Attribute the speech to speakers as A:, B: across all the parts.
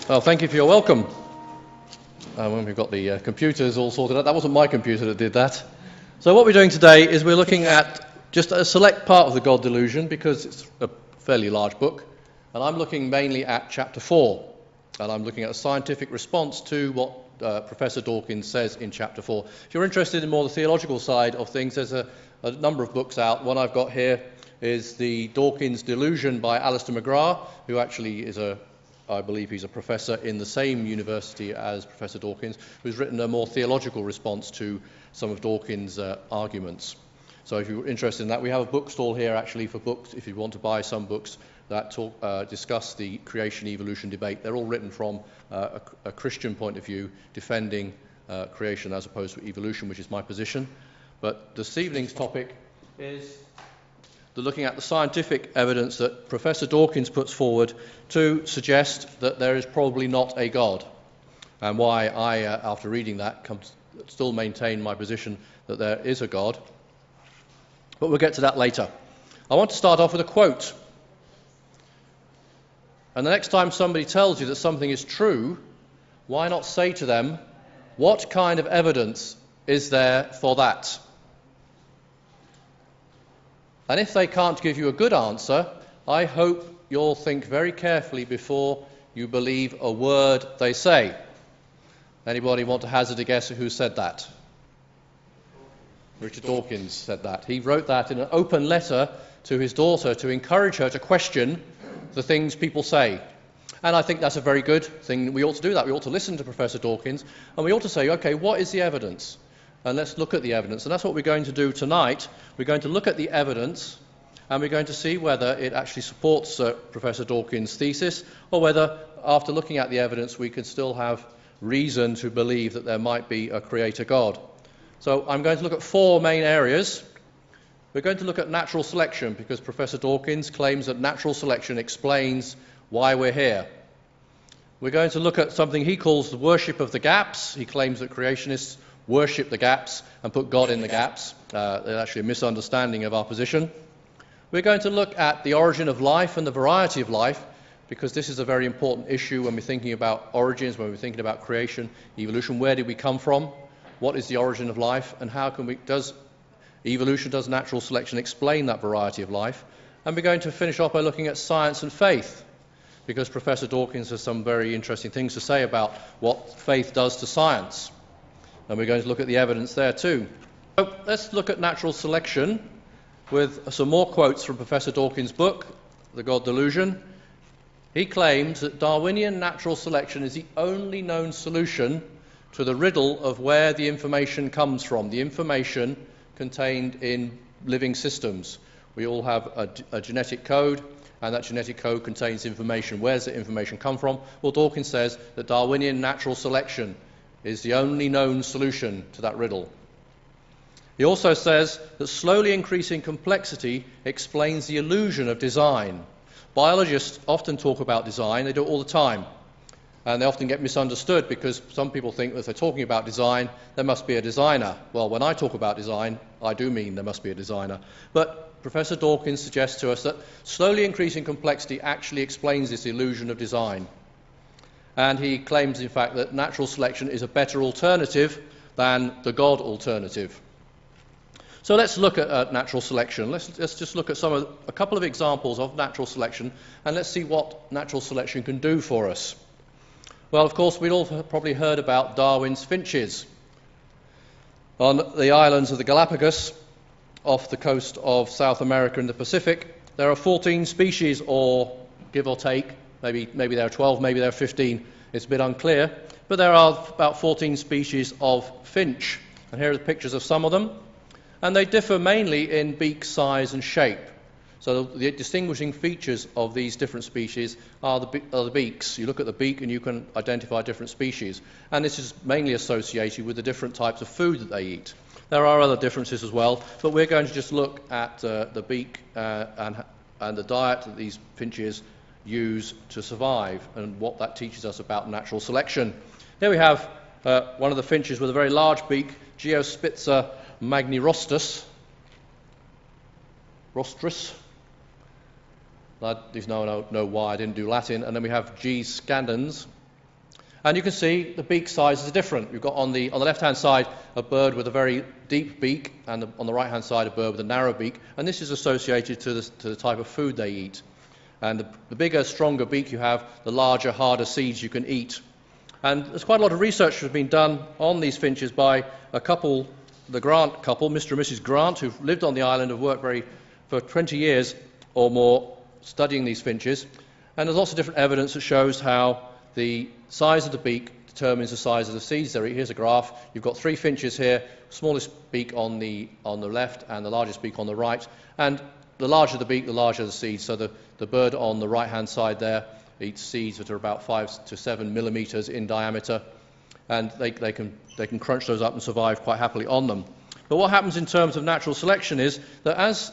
A: Well, thank you for your welcome. When we've got the computers all sorted out, that wasn't my computer that did that. So what we're doing today is we're looking at just a select part of the God Delusion because it's a fairly large book, and I'm looking mainly at chapter 4, and I'm looking at a scientific response to what Professor Dawkins says in chapter 4. If you're interested in more the theological side of things, there's a number of books out. One I've got here is The Dawkins Delusion by Alistair McGrath, who actually is I believe he's a professor in the same university as Professor Dawkins, who's written a more theological response to some of Dawkins' arguments. So if you're interested in that, we have a bookstall here actually for books, if you want to buy some books that discuss the creation-evolution debate. They're all written from a Christian point of view, defending creation as opposed to evolution, which is my position. But this evening's topic is looking at the scientific evidence that Professor Dawkins puts forward to suggest that there is probably not a God, and why I, after reading that, still maintain my position that there is a God. But we'll get to that later. I want to start off with a quote. And the next time somebody tells you that something is true, why not say to them, what kind of evidence is there for that? And if they can't give you a good answer, I hope you'll think very carefully before you believe a word they say. Anybody want to hazard a guess who said that? Richard Dawkins said that. He wrote that in an open letter to his daughter to encourage her to question the things people say. And I think that's a very good thing. We ought to do that. We ought to listen to Professor Dawkins, and we ought to say, okay, what is the evidence? And let's look at the evidence. And that's what we're going to do tonight. We're going to look at the evidence, and we're going to see whether it actually supports Professor Dawkins' thesis, or whether, after looking at the evidence, we can still have reason to believe that there might be a creator God. So I'm going to look at four main areas. We're going to look at natural selection, because Professor Dawkins claims that natural selection explains why we're here. We're going to look at something he calls the worship of the gaps. He claims that creationists worship the gaps and put God in the gaps. There's actually a misunderstanding of our position. We're going to look at the origin of life and the variety of life, because this is a very important issue when we're thinking about origins, when we're thinking about creation, evolution. Where did we come from? What is the origin of life? And how can does natural selection explain that variety of life? And we're going to finish off by looking at science and faith, because Professor Dawkins has some very interesting things to say about what faith does to science. And we're going to look at the evidence there too. So let's look at natural selection with some more quotes from Professor Dawkins' book, The God Delusion. He claims that Darwinian natural selection is the only known solution to the riddle of where the information comes from, the information contained in living systems. We all have a genetic code, and that genetic code contains information. Where does the information come from? Well, Dawkins says that Darwinian natural selection is the only known solution to that riddle. He also says that slowly increasing complexity explains the illusion of design. Biologists often talk about design, they do it all the time, and they often get misunderstood because some people think that if they're talking about design, there must be a designer. Well, when I talk about design, I do mean there must be a designer. But Professor Dawkins suggests to us that slowly increasing complexity actually explains this illusion of design. And he claims, in fact, that natural selection is a better alternative than the God alternative. So let's look at natural selection. Let's just look at a couple of examples of natural selection, and let's see what natural selection can do for us. Well, of course, we'd all probably heard about Darwin's finches. On the islands of the Galapagos, off the coast of South America and the Pacific, there are 14 species, or give or take. Maybe there are 12, maybe there are 15. It's a bit unclear. But there are about 14 species of finch. And here are the pictures of some of them. And they differ mainly in beak size and shape. So the distinguishing features of these different species are the beaks. You look at the beak and you can identify different species. And this is mainly associated with the different types of food that they eat. There are other differences as well, but we're going to just look at the beak and the diet that these finches use to survive and what that teaches us about natural selection. Here we have one of the finches with a very large beak, Geospitzer magnirostris. There's no why I didn't do Latin. And then we have G. scandens, And you can see the beak sizes are different. We've got on the left-hand side a bird with a very deep beak, and on the right-hand side a bird with a narrow beak. And this is associated to the type of food they eat. And the bigger, stronger beak you have, the larger, harder seeds you can eat. And there's quite a lot of research that has been done on these finches by a couple, the Grant couple, Mr. and Mrs. Grant, who've lived on the island, have worked for 20 years or more studying these finches. And there's lots of different evidence that shows how the size of the beak determines the size of the seeds they eat. Here's a graph. You've got 3 finches here, smallest beak on the left and the largest beak on the right. And the larger the beak, the larger the seeds. So the bird on the right-hand side there eats seeds that are about 5 to 7 millimeters in diameter, and they can crunch those up and survive quite happily on them. But what happens in terms of natural selection is that as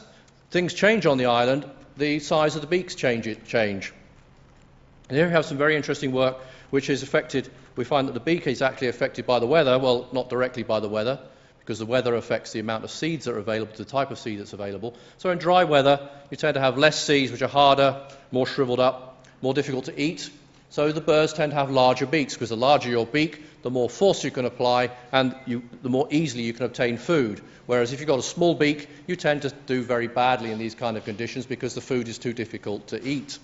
A: things change on the island, the size of the beaks change. And here we have some very interesting work which is affected. We find that the beak is actually affected by the weather. Well, not directly by the weather, because the weather affects the amount of seeds that are available, the type of seed that's available. So in dry weather, you tend to have less seeds, which are harder, more shriveled up, more difficult to eat. So the birds tend to have larger beaks, because the larger your beak, the more force you can apply, and the more easily you can obtain food. Whereas if you've got a small beak, you tend to do very badly in these kind of conditions because the food is too difficult to eat.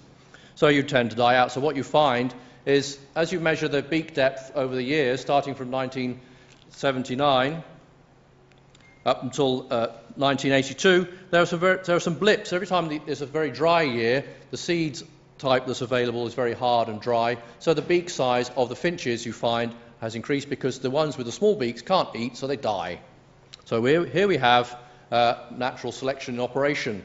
A: So you tend to die out. So what you find is, as you measure the beak depth over the years, starting from 1979 up until 1982, there are some blips. Every time there's a very dry year, the seeds type that's available is very hard and dry. So the beak size of the finches, you find, has increased because the ones with the small beaks can't eat, so they die. So here we have natural selection in operation.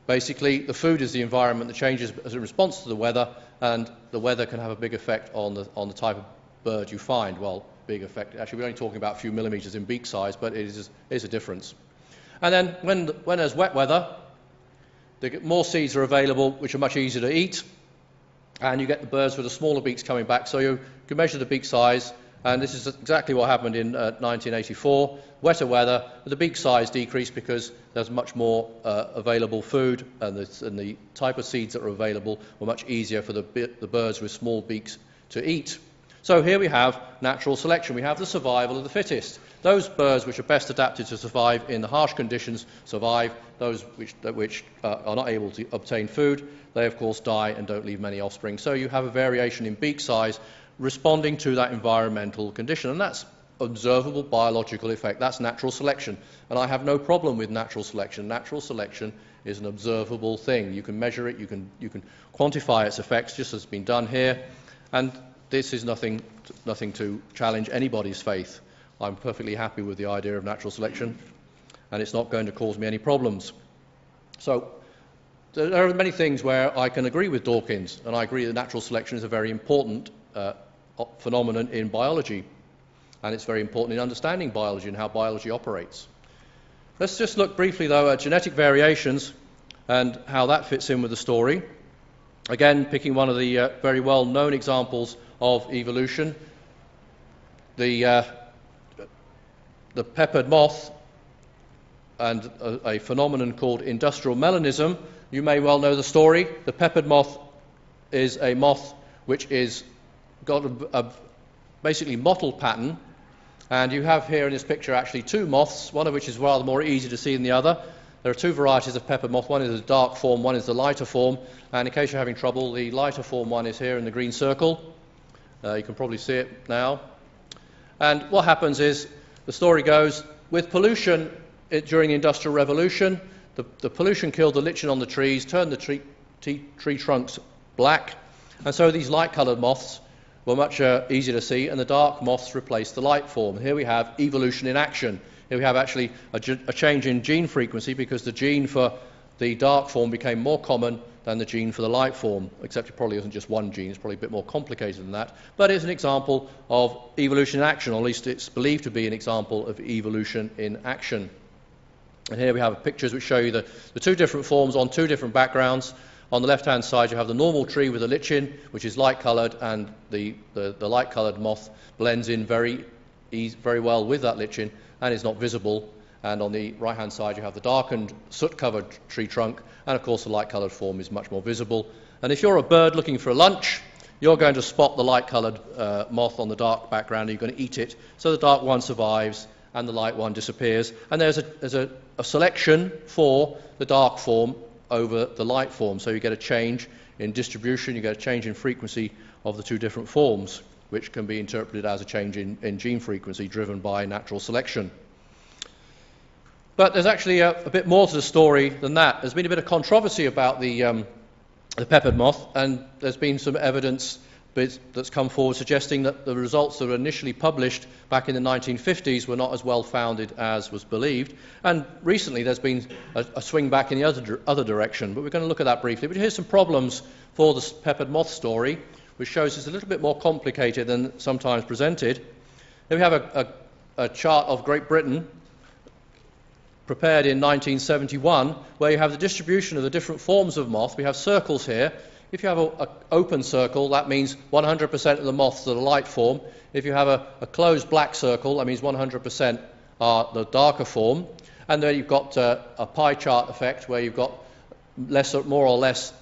A: Basically, the food is the environment that changes as a response to the weather, and the weather can have a big effect on the type of bird you find. Well, big effect. Actually, we're only talking about a few millimeters in beak size, but it is a difference. And then when there's wet weather, more seeds are available, which are much easier to eat, and you get the birds with the smaller beaks coming back. So you can measure the beak size, and this is exactly what happened in 1984. Wetter weather, the beak size decreased because there's much more available food, and the type of seeds that are available were much easier for the birds with small beaks to eat. So here we have natural selection. We have the survival of the fittest. Those birds which are best adapted to survive in the harsh conditions survive. Those which are not able to obtain food, they of course die and don't leave many offspring. So you have a variation in beak size responding to that environmental condition, and that's observable biological effect. That's natural selection, and I have no problem with natural selection. Natural selection is an observable thing. You can measure it, you can quantify its effects, just as has been done here, and this is nothing to challenge anybody's faith. I'm perfectly happy with the idea of natural selection, and it's not going to cause me any problems. So there are many things where I can agree with Dawkins, and I agree that natural selection is a very important phenomenon in biology, and it's very important in understanding biology and how biology operates. Let's just look briefly, though, at genetic variations and how that fits in with the story. Again, picking one of the very well-known examples of evolution, the peppered moth, and a phenomenon called industrial melanism. You may well know the story. The peppered moth is a moth which is got a basically mottled pattern, and you have here in this picture actually 2 moths, one of which is rather more easy to see than the other. There are 2 varieties of peppered moth. One is the dark form, one is the lighter form, and in case you're having trouble, the lighter form one is here in the green circle. You can probably see it now. And what happens is, the story goes, with pollution during the Industrial Revolution, the pollution killed the lichen on the trees, turned the tree trunks black, and so these light-coloured moths were much easier to see, and the dark moths replaced the light form. Here we have evolution in action. Here we have actually a change in gene frequency, because the gene for the dark form became more common than the gene for the light form, except it probably isn't just one gene, it's probably a bit more complicated than that. But it's an example of evolution in action, or at least it's believed to be an example of evolution in action. And here we have pictures which show you the 2 different forms on 2 different backgrounds. On the left-hand side, you have the normal tree with a lichen, which is light-coloured, and the light-coloured moth blends in very well with that lichen and is not visible. And on the right-hand side, you have the darkened, soot-covered tree trunk, and of course the light-coloured form is much more visible. And if you're a bird looking for a lunch, you're going to spot the light-coloured moth on the dark background, and you're going to eat it, so the dark one survives and the light one disappears. And there's a selection for the dark form over the light form, so you get a change in distribution, you get a change in frequency of the two different forms, which can be interpreted as a change in gene frequency driven by natural selection. But there's actually a bit more to the story than that. There's been a bit of controversy about the peppered moth, and there's been some evidence that's come forward suggesting that the results that were initially published back in the 1950s were not as well founded as was believed. And recently there's been a swing back in the other direction, but we're going to look at that briefly. But here's some problems for the peppered moth story, which shows it's a little bit more complicated than sometimes presented. Here we have a chart of Great Britain prepared in 1971, where you have the distribution of the different forms of moth. We have circles here. If you have an open circle, that means 100% of the moths are the light form. If you have a closed black circle, that means 100% are the darker form. And then you've got a pie chart effect, where you've got more or less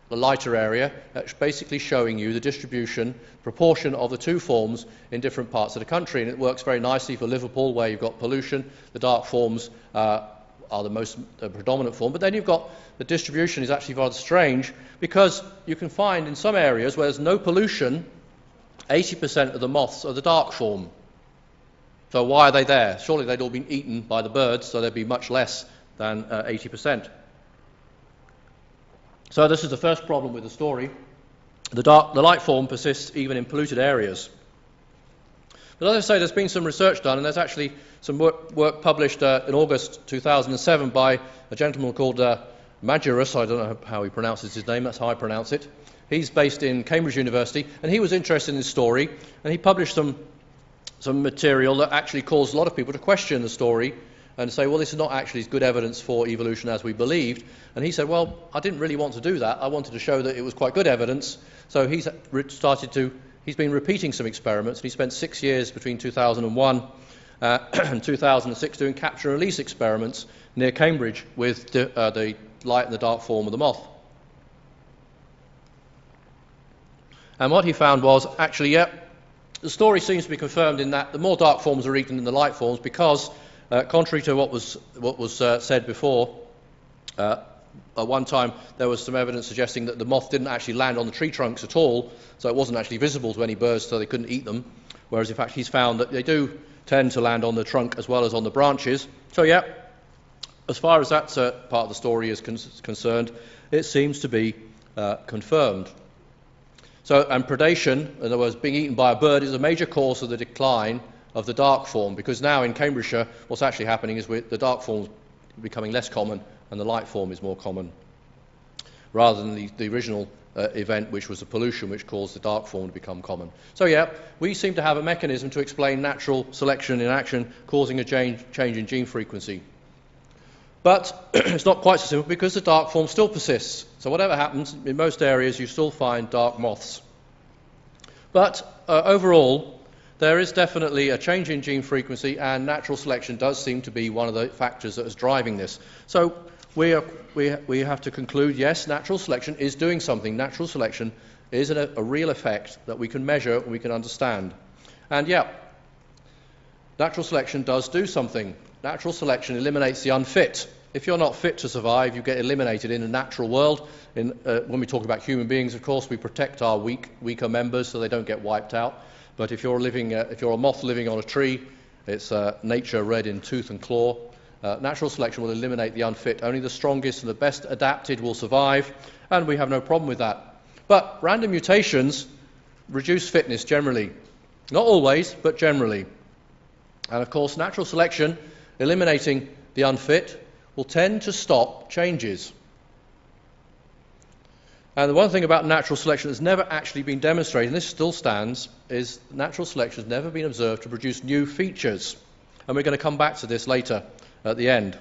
A: the lighter area. That's basically showing you the distribution, proportion of the two forms in different parts of the country. And it works very nicely for Liverpool, where you've got pollution. The dark forms are the most predominant form. But then you've got the distribution is actually rather strange, because you can find in some areas where there's no pollution, 80% of the moths are the dark form. So why are they there? Surely they'd all been eaten by the birds, so there'd be much less than 80%. So this is the first problem with the story. The light form persists even in polluted areas. But as I say, there's been some research done, and there's actually some work published in August 2007 by a gentleman called Magirus. I don't know how he pronounces his name, that's how I pronounce it. He's based in Cambridge University, and he was interested in this story, and he published some material that actually caused a lot of people to question the story and say, well, this is not actually as good evidence for evolution as we believed. And he said, well, I didn't really want to do that. I wanted to show that it was quite good evidence. So he's been repeating some experiments, and he spent 6 years between 2001 and 2006 doing capture and release experiments near Cambridge with the light and the dark form of the moth. And what he found was, actually, the story seems to be confirmed in that the more dark forms are eaten than the light forms, because contrary to what was said before, at one time there was some evidence suggesting that the moth didn't actually land on the tree trunks at all, so it wasn't actually visible to any birds, so they couldn't eat them, whereas in fact he's found that they do tend to land on the trunk as well as on the branches. So as far as that part of the story is concerned, it seems to be confirmed. So, and predation, in other words, being eaten by a bird, is a major cause of the decline of the dark form, because now in Cambridgeshire what's actually happening is the dark form is becoming less common and the light form is more common, rather than the original event, which was the pollution which caused the dark form to become common. So we seem to have a mechanism to explain natural selection in action causing a change in gene frequency. But it's not quite so simple, because the dark form still persists. So whatever happens, in most areas you still find dark moths. But overall, there is definitely a change in gene frequency, and natural selection does seem to be one of the factors that is driving this. So we have to conclude, yes, natural selection is doing something. Natural selection is a real effect that we can measure and we can understand. And natural selection does do something. Natural selection eliminates the unfit. If you're not fit to survive, you get eliminated in a natural world. When we talk about human beings, of course, we protect our weaker members so they don't get wiped out. But if you're a moth living on a tree, it's nature red in tooth and claw. Natural selection will eliminate the unfit. Only the strongest and the best adapted will survive, and we have no problem with that. But random mutations reduce fitness generally. Not always, but generally. And of course, natural selection, eliminating the unfit, will tend to stop changes. And the one thing about natural selection that's never actually been demonstrated, and this still stands, is natural selection has never been observed to produce new features. And we're going to come back to this later at the end.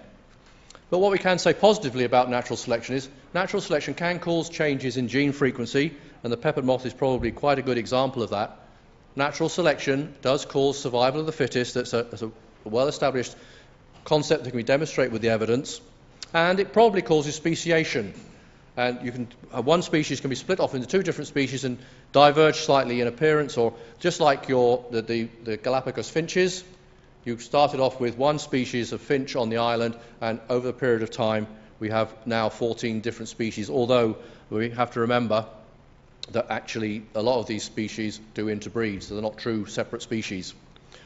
A: But what we can say positively about natural selection is natural selection can cause changes in gene frequency, and the peppered moth is probably quite a good example of that. Natural selection does cause survival of the fittest. That's a well-established concept that can be demonstrated with the evidence. And it probably causes speciation. and you can one species can be split off into two different species and diverge slightly in appearance, or just like the Galapagos finches. You started off with one species of finch on the island, and over the period of time we have now 14 different species, although we have to remember that actually a lot of these species do interbreed, so they're not true separate species.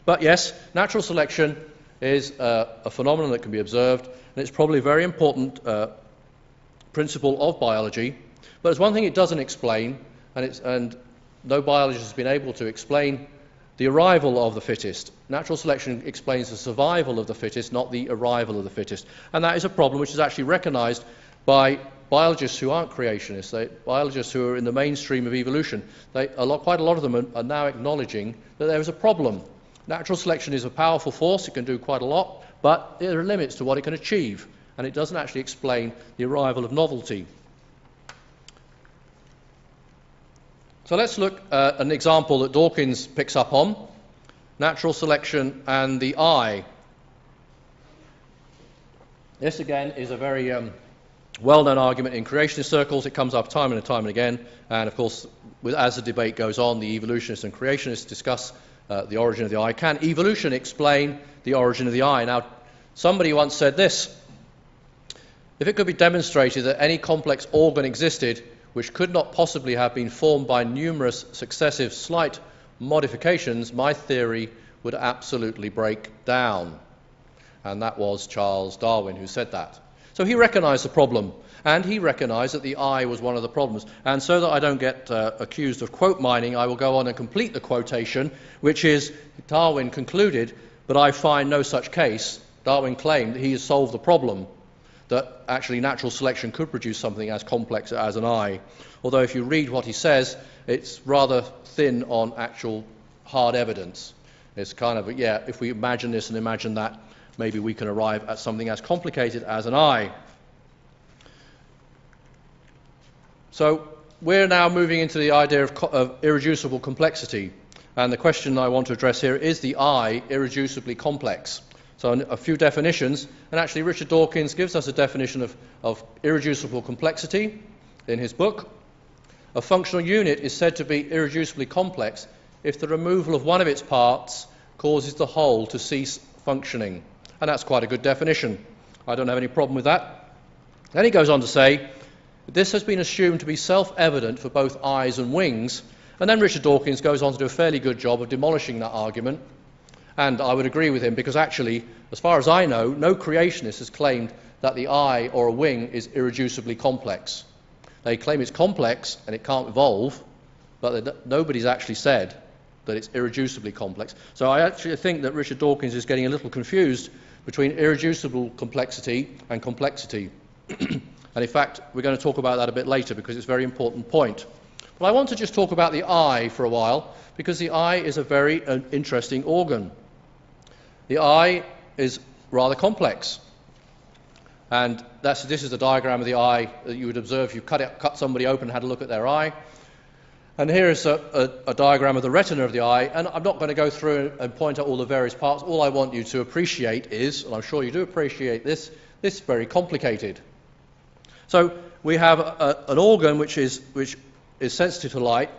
A: But yes, natural selection is a phenomenon that can be observed, and it's probably a very important principle of biology. But there's one thing it doesn't explain, and no biologist has been able to explain the arrival of the fittest. Natural selection explains the survival of the fittest, not the arrival of the fittest. And that is a problem which is actually recognized by biologists who aren't creationists, biologists who are in the mainstream of evolution. Quite a lot of them are now acknowledging that there is a problem. Natural selection is a powerful force, it can do quite a lot, but there are limits to what it can achieve, and it doesn't actually explain the arrival of novelty. So let's look at an example that Dawkins picks up on, natural selection and the eye. This again is a very well-known argument in creationist circles. It comes up time and time and again, and of course, as the debate goes on, the evolutionists and creationists discuss the origin of the eye. Can evolution explain the origin of the eye? Now, somebody once said this: if it could be demonstrated that any complex organ existed which could not possibly have been formed by numerous successive slight modifications, my theory would absolutely break down. And that was Charles Darwin who said that. So he recognized the problem, and he recognized that the eye was one of the problems. And so that I don't get accused of quote mining, I will go on and complete the quotation, which is, Darwin concluded, but I find no such case. Darwin claimed that he has solved the problem, that actually natural selection could produce something as complex as an eye. Although if you read what he says, it's rather thin on actual hard evidence. It's kind of, yeah, if we imagine this and imagine that, maybe we can arrive at something as complicated as an eye. So we're now moving into the idea of irreducible complexity. And the question I want to address here, is the eye irreducibly complex? So a few definitions, and actually Richard Dawkins gives us a definition of irreducible complexity in his book. A functional unit is said to be irreducibly complex if the removal of one of its parts causes the whole to cease functioning. And that's quite a good definition. I don't have any problem with that. Then he goes on to say, this has been assumed to be self-evident for both eyes and wings. And then Richard Dawkins goes on to do a fairly good job of demolishing that argument. And I would agree with him, because actually, as far as I know, no creationist has claimed that the eye or a wing is irreducibly complex. They claim it's complex and it can't evolve, but nobody's actually said that it's irreducibly complex. So I actually think that Richard Dawkins is getting a little confused between irreducible complexity and complexity. And in fact, we're going to talk about that a bit later, because it's a very important point. But I want to just talk about the eye for a while, because the eye is a very interesting organ. The eye is rather complex. And this is the diagram of the eye that you would observe if you cut somebody open and had a look at their eye. And here is a diagram of the retina of the eye. And I'm not going to go through and point out all the various parts. All I want you to appreciate is, and I'm sure you do appreciate this is very complicated. So we have an organ which is sensitive to light.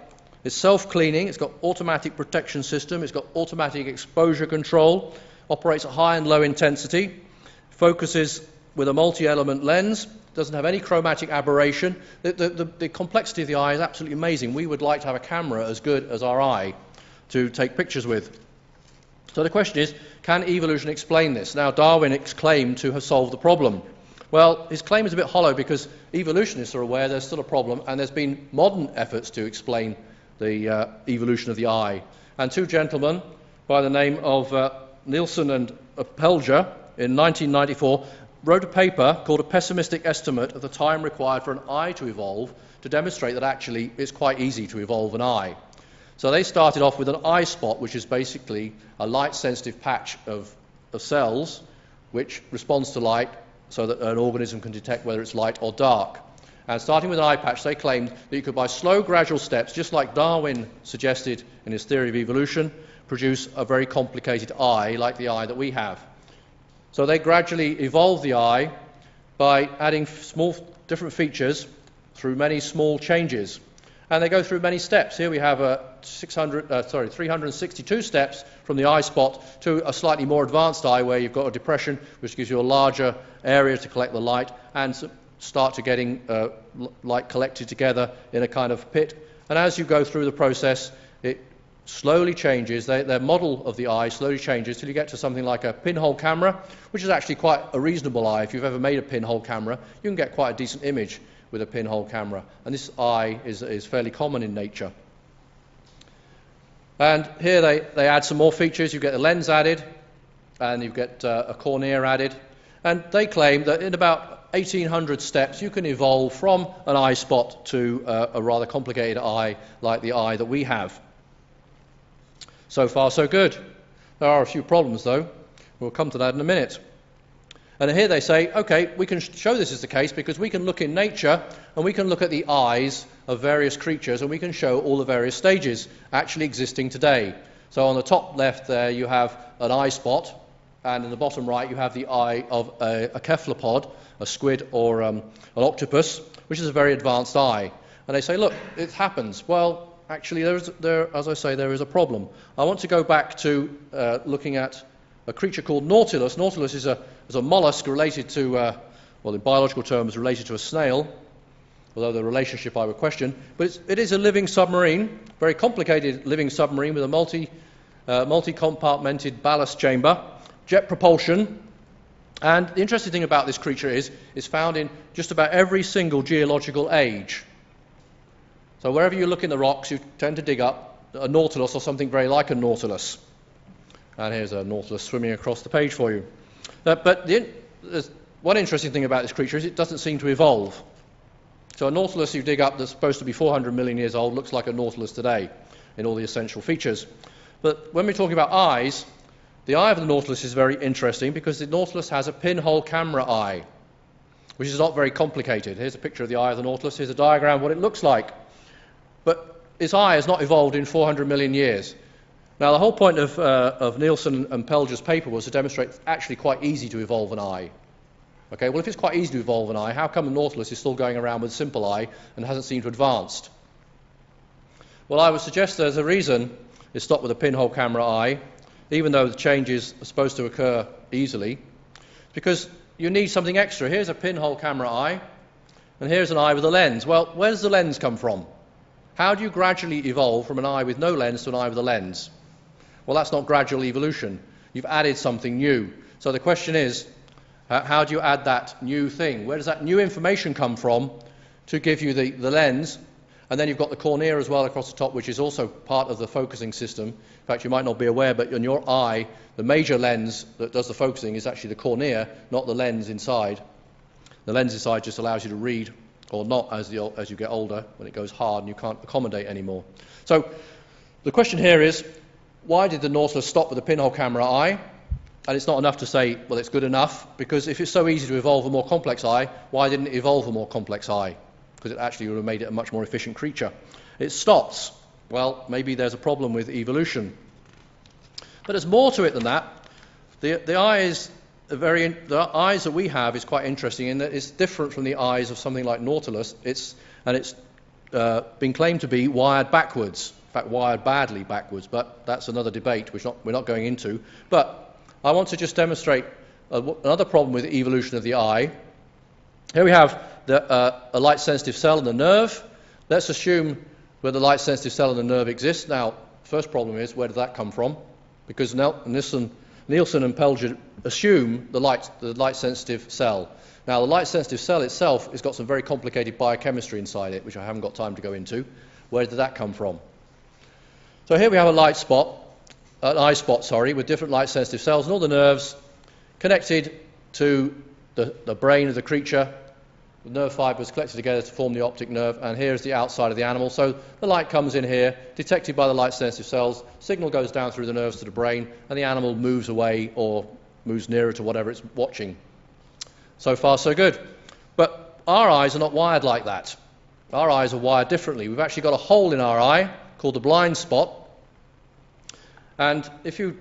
A: It's self-cleaning. It's got automatic protection system. It's got automatic exposure control. Operates at high and low intensity. Focuses with a multi-element lens. Doesn't have any chromatic aberration. The complexity of the eye is absolutely amazing. We would like to have a camera as good as our eye to take pictures with. So the question is, can evolution explain this? Now, Darwin claimed to have solved the problem. Well, his claim is a bit hollow, because evolutionists are aware there's still a problem, and there's been modern efforts to explain the evolution of the eye. And two gentlemen by the name of Nielsen and Pelger in 1994 wrote a paper called A Pessimistic Estimate of the Time Required for an Eye to Evolve, to demonstrate that actually it's quite easy to evolve an eye. So they started off with an eye spot, which is basically a light-sensitive patch of cells which responds to light, so that an organism can detect whether it's light or dark. And starting with an eye patch, they claimed that you could, by slow, gradual steps, just like Darwin suggested in his theory of evolution, produce a very complicated eye, like the eye that we have. So they gradually evolved the eye by adding small different features, through many small changes. And they go through many steps. Here we have 362 steps from the eye spot to a slightly more advanced eye where you've got a depression, which gives you a larger area to collect the light, and start to getting light collected together in a kind of pit. And as you go through the process, it slowly changes. Their model of the eye slowly changes till you get to something like a pinhole camera, which is actually quite a reasonable eye. If you've ever made a pinhole camera, you can get quite a decent image with a pinhole camera. And this eye is fairly common in nature. And here they add some more features. You get the lens added, and you get a cornea added. And they claim that in about 1,800 steps, you can evolve from an eye spot to a rather complicated eye like the eye that we have. So far, so good. There are a few problems, though. We'll come to that in a minute. And here they say, okay, we can show this is the case because we can look in nature and we can look at the eyes of various creatures and we can show all the various stages actually existing today. So on the top left there you have an eye spot, and in the bottom right you have the eye of a cephalopod, a squid or an octopus, which is a very advanced eye. And they say, look, it happens. Well, actually, as I say, there is a problem. I want to go back to looking at a creature called Nautilus. Nautilus is a mollusk related to, well, in biological terms, related to a snail, although the relationship I would question. But it is a living submarine, very complicated living submarine with a multi-compartmented ballast chamber, jet propulsion. And the interesting thing about this creature is it's found in just about every single geological age. So wherever you look in the rocks, you tend to dig up a nautilus or something very like a nautilus. And here's a nautilus swimming across the page for you. But one interesting thing about this creature is it doesn't seem to evolve. So a nautilus you dig up that's supposed to be 400 million years old looks like a nautilus today in all the essential features. But when we're talking about eyes, the eye of the nautilus is very interesting because the nautilus has a pinhole camera eye, which is not very complicated. Here's a picture of the eye of the nautilus. Here's a diagram of what it looks like. But its eye has not evolved in 400 million years. Now, the whole point of Nielsen and Pelger's paper was to demonstrate it's actually quite easy to evolve an eye. Okay, well, if it's quite easy to evolve an eye, how come the nautilus is still going around with a simple eye and hasn't seemed to advance? Well, I would suggest there's a reason it stopped with a pinhole camera eye, even though the changes are supposed to occur easily, because you need something extra. Here's a pinhole camera eye, and here's an eye with a lens. Well, where does the lens come from? How do you gradually evolve from an eye with no lens to an eye with a lens? Well, that's not gradual evolution. You've added something new. So the question is, how do you add that new thing? Where does that new information come from to give you the lens? And then you've got the cornea as well across the top, which is also part of the focusing system. In fact, you might not be aware, but in your eye, the major lens that does the focusing is actually the cornea, not the lens inside. The lens inside just allows you to read, or not as you get older, when it goes hard and you can't accommodate anymore. So the question here is, why did the nautilus stop with the pinhole camera eye? And it's not enough to say, well, it's good enough, because if it's so easy to evolve a more complex eye, why didn't it evolve a more complex eye? Because it actually would have made it a much more efficient creature. It stops. Well, maybe there's a problem with evolution. But there's more to it than that. The eyes that we have is quite interesting in that it's different from the eyes of something like Nautilus. It's been claimed to be wired backwards. In fact, wired badly backwards. But that's another debate which we're not going into. But I want to just demonstrate another problem with the evolution of the eye. Here we have a light-sensitive cell in the nerve. Let's assume where the light-sensitive cell in the nerve exists. Now, first problem is, where did that come from? Because Nielsen and Pelger assume the light-sensitive cell. Now, the light-sensitive cell itself has got some very complicated biochemistry inside it, which I haven't got time to go into. Where did that come from? So here we have an eye spot, with different light-sensitive cells and all the nerves connected to the brain of the creature. The nerve fibers collected together to form the optic nerve, and here's the outside of the animal. So the light comes in here, detected by the light-sensitive cells, signal goes down through the nerves to the brain, and the animal moves away or moves nearer to whatever it's watching. So far, so good. But our eyes are not wired like that. Our eyes are wired differently. We've actually got a hole in our eye called the blind spot, and if you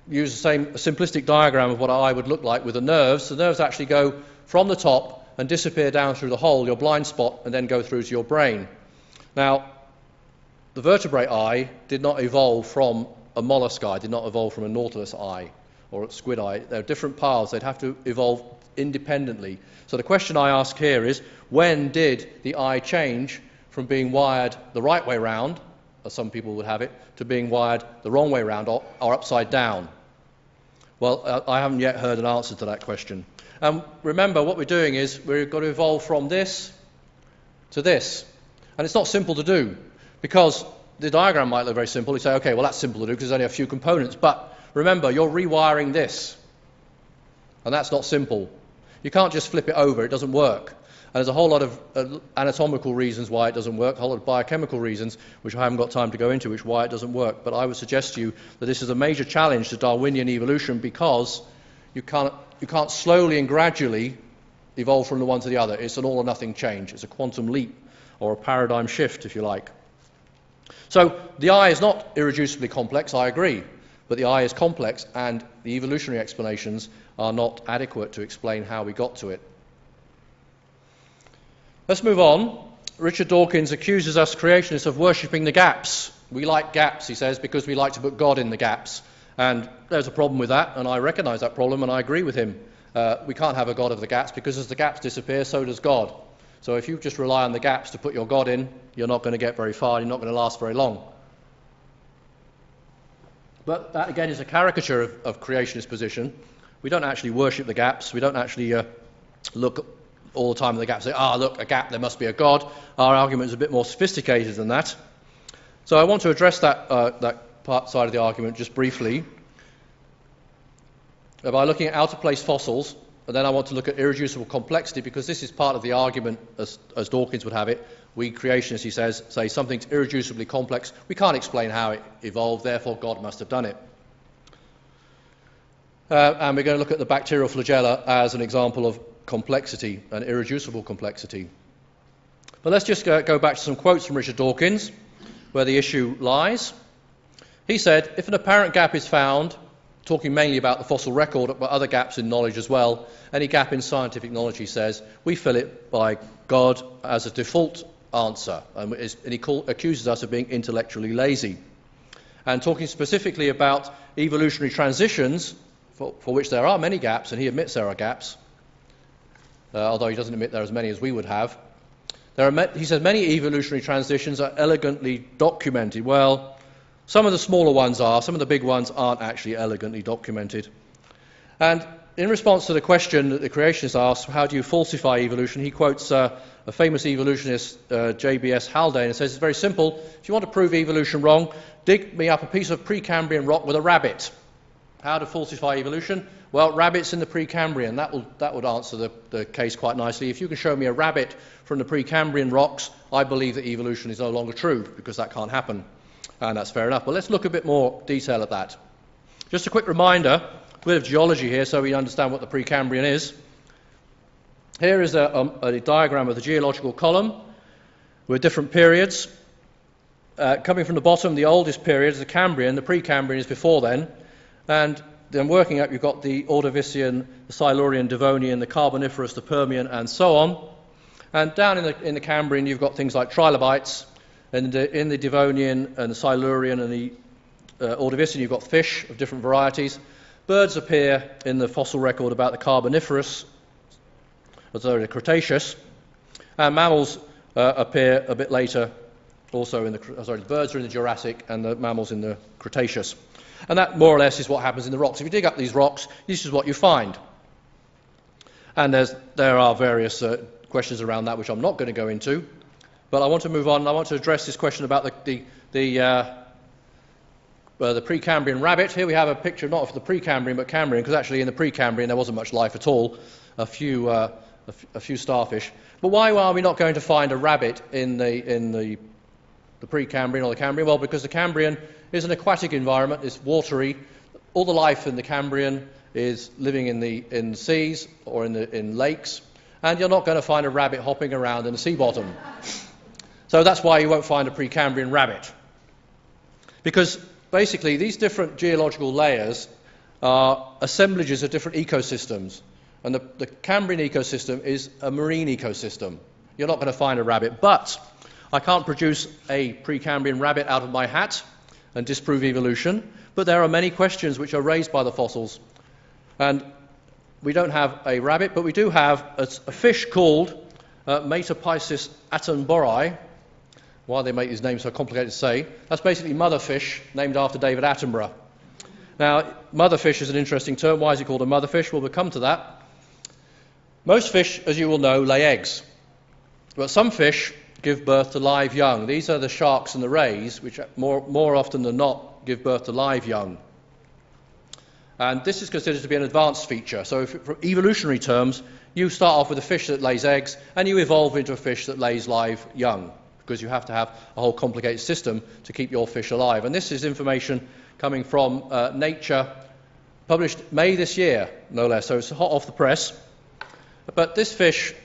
A: use a simplistic diagram of what our eye would look like with the nerves actually go from the top and disappear down through the hole, your blind spot, and then go through to your brain. Now, the vertebrate eye did not evolve from a mollusk eye, did not evolve from a nautilus eye or a squid eye. They're different paths. They'd have to evolve independently. So the question I ask here is, when did the eye change from being wired the right way round, as some people would have it, to being wired the wrong way round or upside down? Well, I haven't yet heard an answer to that question. Remember, what we're doing is we've got to evolve from this to this. And it's not simple to do, because the diagram might look very simple. You say, okay, well, that's simple to do because there's only a few components. But remember, you're rewiring this. And that's not simple. You can't just flip it over. It doesn't work. And there's a whole lot of anatomical reasons why it doesn't work, a whole lot of biochemical reasons, which I haven't got time to go into, which why it doesn't work. But I would suggest to you that this is a major challenge to Darwinian evolution, because you can't slowly and gradually evolve from the one to the other. It's an all or nothing change. It's a quantum leap, or a paradigm shift, if you like. So the eye is not irreducibly complex, I agree, but the eye is complex, and the evolutionary explanations are not adequate to explain how we got to it. Let's move on. Richard Dawkins accuses us creationists of worshipping the gaps. We like gaps, he says, because we like to put God in the gaps. And there's a problem with that, and I recognise that problem, and I agree with him. We can't have a God of the gaps, because as the gaps disappear, so does God. So if you just rely on the gaps to put your God in, you're not going to get very far, you're not going to last very long. But that, again, is a caricature of creationist position. We don't actually worship the gaps. We don't actually look all the time at the gaps and say, look, a gap, there must be a God. Our argument is a bit more sophisticated than that. So I want to address that side of the argument just briefly by looking at out-of-place fossils, and then I want to look at irreducible complexity, because this is part of the argument, as Dawkins would have it. We creationists, he says, say something's irreducibly complex. We can't explain how it evolved, therefore God must have done it. And we're going to look at the bacterial flagella as an example of complexity, and irreducible complexity. But let's just go back to some quotes from Richard Dawkins, where the issue lies. He said, if an apparent gap is found, talking mainly about the fossil record, but other gaps in knowledge as well, any gap in scientific knowledge, he says, we fill it by God as a default answer. And he accuses us of being intellectually lazy. And talking specifically about evolutionary transitions, for which there are many gaps, and he admits there are gaps, although he doesn't admit there are as many as we would have. He says many evolutionary transitions are elegantly documented. Well, some of the smaller ones are, some of the big ones aren't actually elegantly documented. And in response to the question that the creationists asked, how do you falsify evolution, he quotes a famous evolutionist, J.B.S. Haldane, and says it's very simple. If you want to prove evolution wrong, dig me up a piece of Precambrian rock with a rabbit. How to falsify evolution? Well, rabbits in the Precambrian. That would answer the case quite nicely. If you can show me a rabbit from the Precambrian rocks, I believe that evolution is no longer true, because that can't happen. And that's fair enough. But let's look a bit more detail at that. Just a quick reminder, a bit of geology here so we understand what the Precambrian is. Here is a diagram of the geological column with different periods. Coming from the bottom, the oldest period is the Cambrian. The Precambrian is before then. And then working up, you've got the Ordovician, the Silurian, Devonian, the Carboniferous, the Permian, and so on. And down in the Cambrian, you've got things like trilobites. And in the Devonian and the Silurian and the Ordovician, you've got fish of different varieties. Birds appear in the fossil record about the Carboniferous, the Cretaceous. And mammals appear a bit later, also in the birds are in the Jurassic and the mammals in the Cretaceous. And that more or less is what happens in the rocks. If you dig up these rocks, this is what you find. And there are various questions around that which I'm not going to go into. But I want to move on. I want to address this question about the Precambrian rabbit. Here we have a picture not of the Precambrian but Cambrian, because actually in the Precambrian there wasn't much life at all. A few starfish. But why are we not going to find a rabbit in the Precambrian or the Cambrian? Well, because the Cambrian is an aquatic environment. It's watery. All the life in the Cambrian is living in seas or in lakes, and you're not going to find a rabbit hopping around in the sea bottom. So that's why you won't find a Precambrian rabbit. Because basically these different geological layers are assemblages of different ecosystems. And the Cambrian ecosystem is a marine ecosystem. You're not going to find a rabbit, but I can't produce a Precambrian rabbit out of my hat and disprove evolution, but there are many questions which are raised by the fossils. And we don't have a rabbit, but we do have a fish called Metaphysis attenborough. Why they make these names so complicated to say. That's basically motherfish, named after David Attenborough. Now, motherfish is an interesting term. Why is it called a motherfish? Well, we'll come to that. Most fish, as you will know, lay eggs. But some fish give birth to live young. These are the sharks and the rays, which more often than not give birth to live young. And this is considered to be an advanced feature. So for evolutionary terms, you start off with a fish that lays eggs, and you evolve into a fish that lays live young, because you have to have a whole complicated system to keep your fish alive. And this is information coming from Nature, published May this year, no less, so it's hot off the press. But this fish,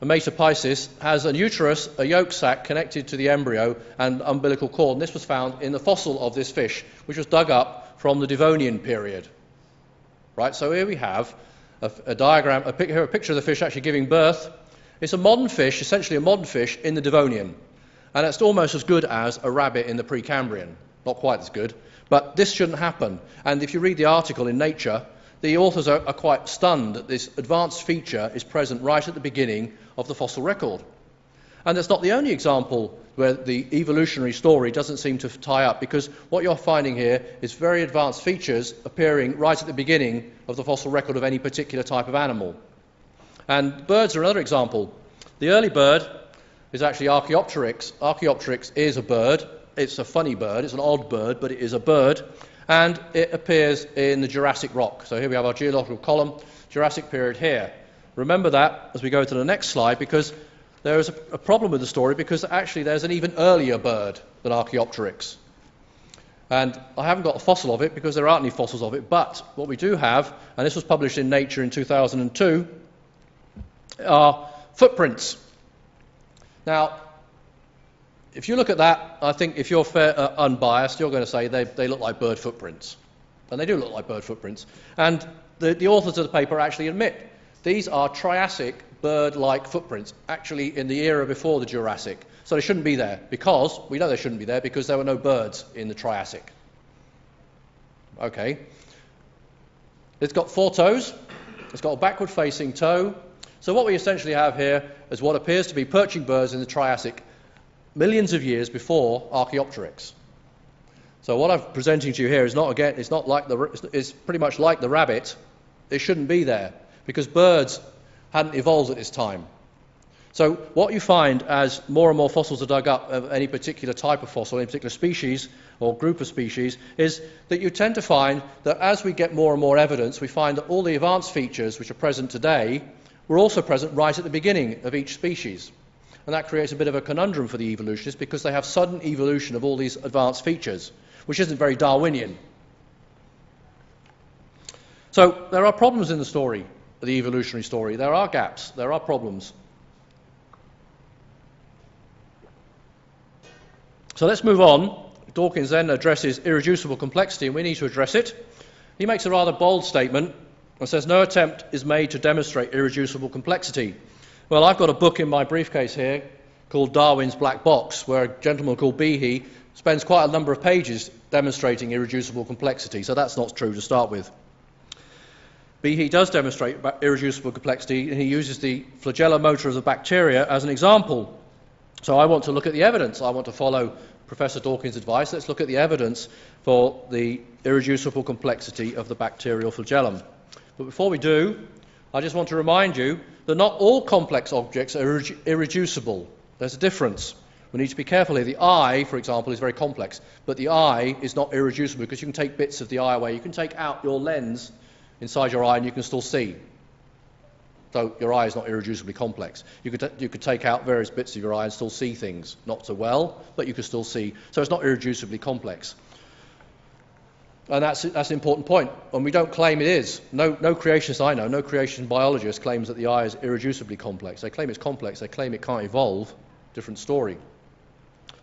A: a Metaphysis, has a uterus, a yolk sac connected to the embryo, and umbilical cord. And this was found in the fossil of this fish, which was dug up from the Devonian period. Right, so here we have a diagram, a picture of the fish actually giving birth. It's a modern fish, essentially a modern fish in the Devonian. And it's almost as good as a rabbit in the Precambrian. Not quite as good, but this shouldn't happen. And if you read the article in Nature, the authors are quite stunned that this advanced feature is present right at the beginning of the fossil record. And it's not the only example where the evolutionary story doesn't seem to tie up, because what you're finding here is very advanced features appearing right at the beginning of the fossil record of any particular type of animal. And birds are another example. The early bird is actually Archaeopteryx. Archaeopteryx is a bird. It's a funny bird. It's an odd bird, but it is a bird. And it appears in the Jurassic rock. So here we have our geological column, Jurassic period here. Remember that as we go to the next slide, because there is a problem with the story, because actually there's an even earlier bird than Archaeopteryx. And I haven't got a fossil of it because there aren't any fossils of it, but what we do have, and this was published in Nature in 2002, are footprints. Now, if you look at that, I think if you're unbiased, you're going to say they look like bird footprints. And they do look like bird footprints. And the authors of the paper actually admit these are Triassic bird-like footprints, actually in the era before the Jurassic. So they shouldn't be there, because we know they shouldn't be there because there were no birds in the Triassic. Okay. It's got 4 toes. It's got a backward-facing toe. So what we essentially have here is what appears to be perching birds in the Triassic millions of years before Archaeopteryx. So what I'm presenting to you here is it's pretty much like the rabbit. It shouldn't be there because birds hadn't evolved at this time. So what you find as more and more fossils are dug up of any particular type of fossil, any particular species or group of species, is that you tend to find that as we get more and more evidence, we find that all the advanced features which are present today were also present right at the beginning of each species. And that creates a bit of a conundrum for the evolutionists because they have sudden evolution of all these advanced features, which isn't very Darwinian. So there are problems in the story, the evolutionary story. There are gaps, there are problems. So let's move on. Dawkins then addresses irreducible complexity, and we need to address it. He makes a rather bold statement and says, no attempt is made to demonstrate irreducible complexity. Well, I've got a book in my briefcase here called Darwin's Black Box, where a gentleman called Behe spends quite a number of pages demonstrating irreducible complexity, so that's not true to start with. Behe does demonstrate irreducible complexity, and he uses the flagella motor of the bacteria as an example. So I want to look at the evidence. I want to follow Professor Dawkins' advice. Let's look at the evidence for the irreducible complexity of the bacterial flagellum. But before we do, I just want to remind you that not all complex objects are irreducible. There's a difference. We need to be careful here. The eye, for example, is very complex, but the eye is not irreducible because you can take bits of the eye away. You can take out your lens inside your eye and you can still see. So your eye is not irreducibly complex. You could take out various bits of your eye and still see things. Not so well, but you can still see. So it's not irreducibly complex. And that's an important point. And we don't claim it is. No creationist I know, no creation biologist claims that the eye is irreducibly complex. They claim it's complex. They claim it can't evolve. Different story.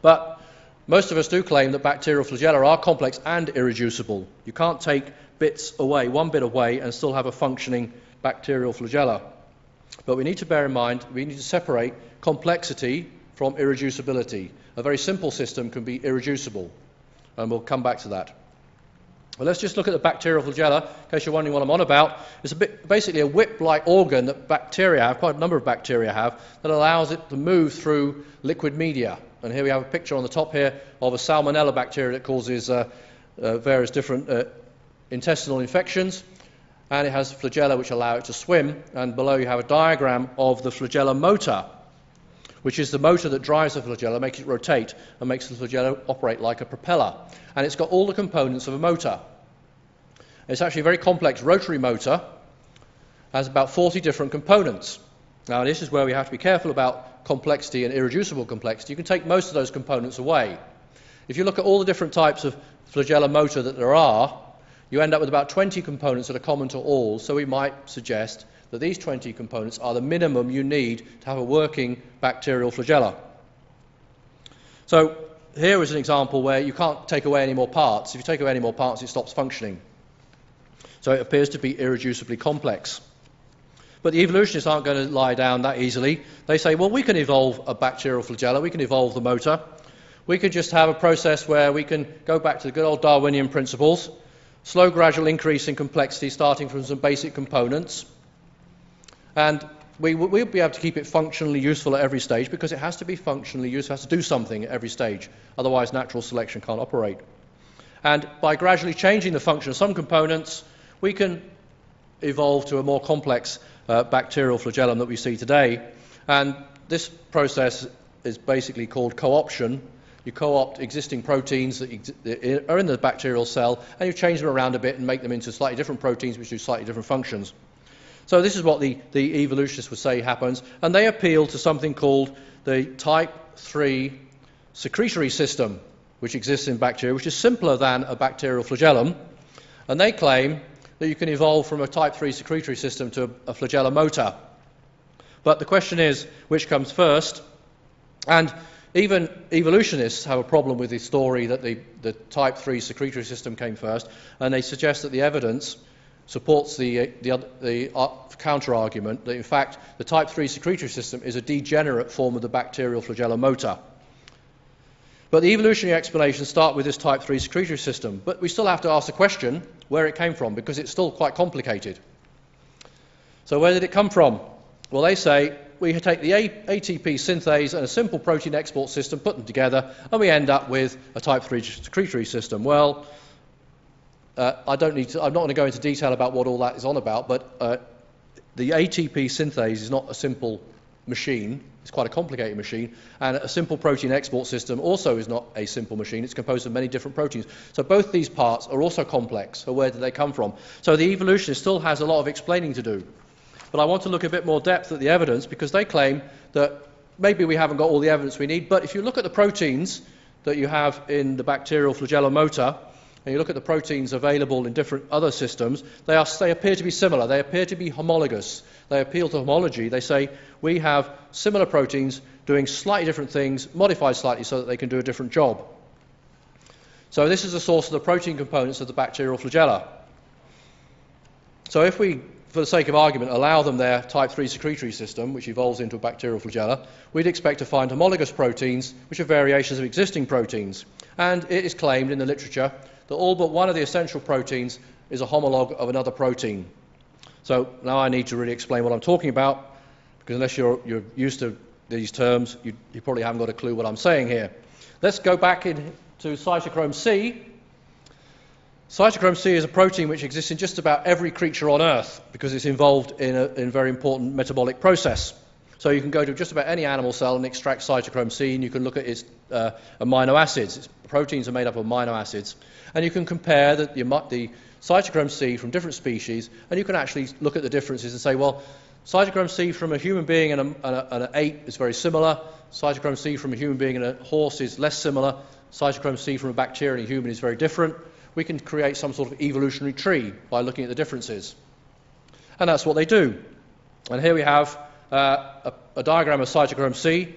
A: But most of us do claim that bacterial flagella are complex and irreducible. You can't take bits away, one bit away, and still have a functioning bacterial flagella. But we need to bear in mind, we need to separate complexity from irreducibility. A very simple system can be irreducible, and we'll come back to that. Well, let's just look at the bacterial flagella, in case you're wondering what I'm on about. It's basically a whip-like organ that bacteria have, quite a number of bacteria have, that allows it to move through liquid media. And here we have a picture on the top here of a salmonella bacteria that causes various different intestinal infections. And it has flagella which allow it to swim. And below you have a diagram of the flagella motor, which is the motor that drives the flagella, makes it rotate, and makes the flagella operate like a propeller. And it's got all the components of a motor. It's actually a very complex rotary motor, has about 40 different components. Now, this is where we have to be careful about complexity and irreducible complexity. You can take most of those components away. If you look at all the different types of flagella motor that there are, you end up with about 20 components that are common to all, so we might suggest that these 20 components are the minimum you need to have a working bacterial flagella. So here is an example where you can't take away any more parts. If you take away any more parts, it stops functioning. So it appears to be irreducibly complex. But the evolutionists aren't going to lie down that easily. They say, well, we can evolve a bacterial flagella, we can evolve the motor. We could just have a process where we can go back to the good old Darwinian principles, slow gradual increase in complexity starting from some basic components. And we'll be able to keep it functionally useful at every stage, because it has to be functionally useful, it has to do something at every stage. Otherwise, natural selection can't operate. And by gradually changing the function of some components, we can evolve to a more complex bacterial flagellum that we see today. And this process is basically called co-option. You co-opt existing proteins that are in the bacterial cell, and you change them around a bit and make them into slightly different proteins which do slightly different functions. So this is what the evolutionists would say happens, and they appeal to something called the type 3 secretory system, which exists in bacteria, which is simpler than a bacterial flagellum, and they claim that you can evolve from a type 3 secretory system to a flagella motor. But the question is, which comes first? And even evolutionists have a problem with the story that the type 3 secretory system came first, and they suggest that the evidence supports the counter-argument that, in fact, the type 3 secretory system is a degenerate form of the bacterial flagella motor. But the evolutionary explanations start with this type 3 secretory system, but we still have to ask the question where it came from, because it's still quite complicated. So where did it come from? Well, they say we take the ATP synthase and a simple protein export system, put them together, and we end up with a type 3 secretory system. Well, I'm not going to go into detail about what all that is on about, but the ATP synthase is not a simple machine. It's quite a complicated machine, and a simple protein export system also is not a simple machine. It's composed of many different proteins. So both these parts are also complex. So where did they come from? So the evolutionist still has a lot of explaining to do. But I want to look a bit more depth at the evidence, because they claim that maybe we haven't got all the evidence we need, but if you look at the proteins that you have in the bacterial flagella motor, and you look at the proteins available in different other systems, they appear to be similar. They appear to be homologous. They appeal to homology. They say we have similar proteins doing slightly different things, modified slightly so that they can do a different job. So this is the source of the protein components of the bacterial flagella. So if we, for the sake of argument, allow them their type 3 secretory system, which evolves into a bacterial flagella, we'd expect to find homologous proteins, which are variations of existing proteins. And it is claimed in the literature that all but one of the essential proteins is a homologue of another protein. So now I need to really explain what I'm talking about, because unless you're used to these terms, you probably haven't got a clue what I'm saying here. Let's go back into cytochrome C. Cytochrome C is a protein which exists in just about every creature on Earth, because it's involved in a very important metabolic process. So you can go to just about any animal cell and extract cytochrome C, and you can look at its amino acids. Proteins are made up of amino acids. And you can compare the cytochrome C from different species, and you can actually look at the differences and say, well, cytochrome C from a human being and an ape is very similar. Cytochrome C from a human being and a horse is less similar. Cytochrome C from a bacteria and a human is very different. We can create some sort of evolutionary tree by looking at the differences. And that's what they do. And here we have a diagram of cytochrome C.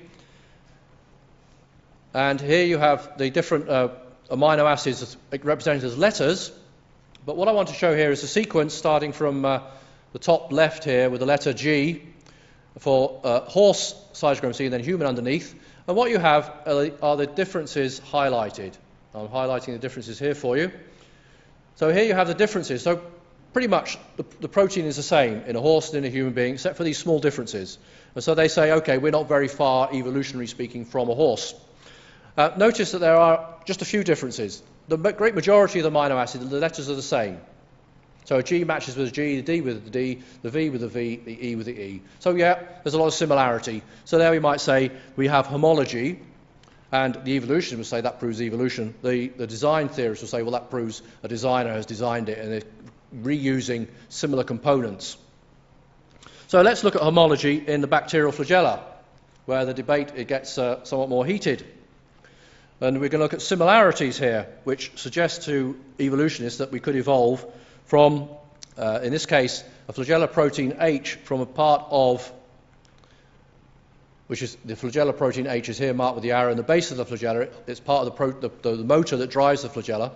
A: And here you have the different amino acids represented as letters. But what I want to show here is a sequence starting from the top left here with the letter G for horse cytochrome C and then human underneath. And what you have are the differences highlighted. I'm highlighting the differences here for you. So here you have the differences. So pretty much the protein is the same in a horse and in a human being, except for these small differences. And so they say, okay, we're not very far, evolutionary speaking, from a horse. Notice that there are just a few differences. The great majority of the amino acids, the letters are the same. So a G matches with a G, the D with the D, the V with the V, the E with the E. So yeah, there's a lot of similarity. So there we might say we have homology, and the evolutionists would say that proves evolution. The design theorists will say, well, that proves a designer has designed it and they're reusing similar components. So let's look at homology in the bacterial flagella, where the debate it gets somewhat more heated. And we're going to look at similarities here, which suggest to evolutionists that we could evolve from, in this case, a flagella protein H from a part of, which is the flagella protein H is here marked with the arrow in the base of the flagella. It's part of the motor that drives the flagella.